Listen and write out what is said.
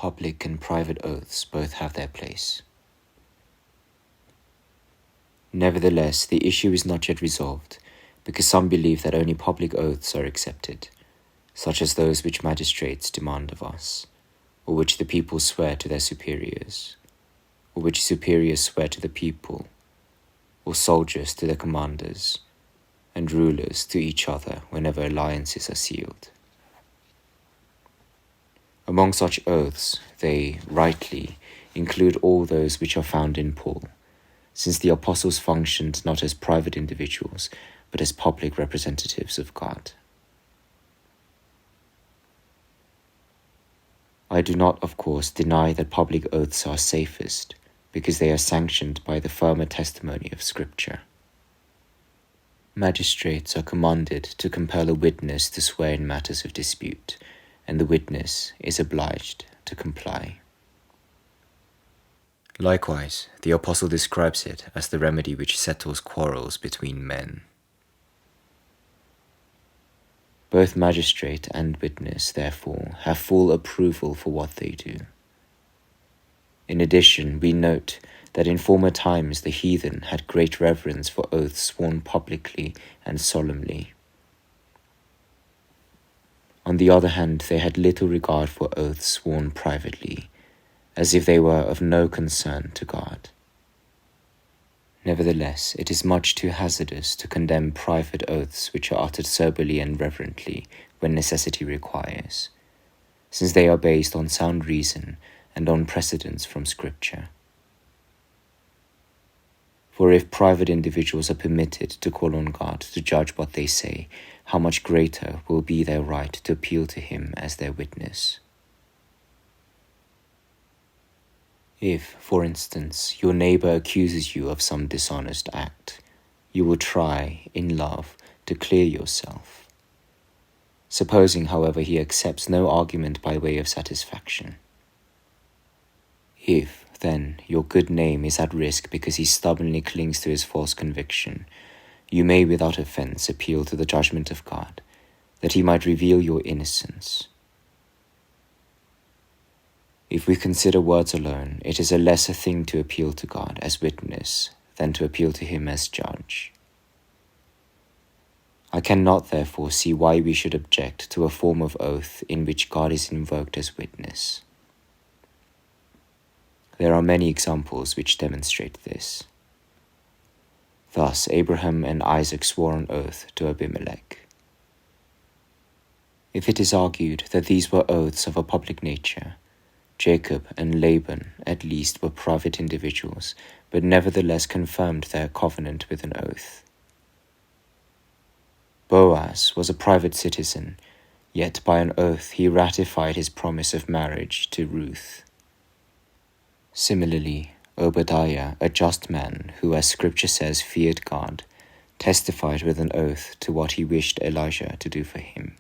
Public and private oaths both have their place. Nevertheless, the issue is not yet resolved, because some believe that only public oaths are accepted, such as those which magistrates demand of us, or which the people swear to their superiors, or which superiors swear to the people, or soldiers to their commanders, and rulers to each other whenever alliances are sealed. Among such oaths, they, rightly, include all those which are found in Paul, since the apostles functioned not as private individuals, but as public representatives of God. I do not, of course, deny that public oaths are safest, because they are sanctioned by the firmer testimony of Scripture. Magistrates are commanded to compel a witness to swear in matters of dispute, and the witness is obliged to comply. Likewise, the apostle describes it as the remedy which settles quarrels between men. Both magistrate and witness, therefore, have full approval for what they do. In addition, we note that in former times the heathen had great reverence for oaths sworn publicly and solemnly. On the other hand, they had little regard for oaths sworn privately, as if they were of no concern to God. Nevertheless, it is much too hazardous to condemn private oaths which are uttered soberly and reverently when necessity requires, since they are based on sound reason and on precedents from Scripture. For if private individuals are permitted to call on God to judge what they say, how much greater will be their right to appeal to Him as their witness. If, for instance, your neighbor accuses you of some dishonest act, you will try, in love, to clear yourself. Supposing, however, he accepts no argument by way of satisfaction. If, then, your good name is at risk because he stubbornly clings to his false conviction, you may without offense appeal to the judgment of God, that He might reveal your innocence. If we consider words alone, it is a lesser thing to appeal to God as witness than to appeal to Him as judge. I cannot, therefore, see why we should object to a form of oath in which God is invoked as witness. There are many examples which demonstrate this. Thus, Abraham and Isaac swore on oath to Abimelech. If it is argued that these were oaths of a public nature, Jacob and Laban at least were private individuals, but nevertheless confirmed their covenant with an oath. Boaz was a private citizen, yet by an oath he ratified his promise of marriage to Ruth. Similarly, Obadiah, a just man who, as Scripture says, feared God, testified with an oath to what he wished Elijah to do for him.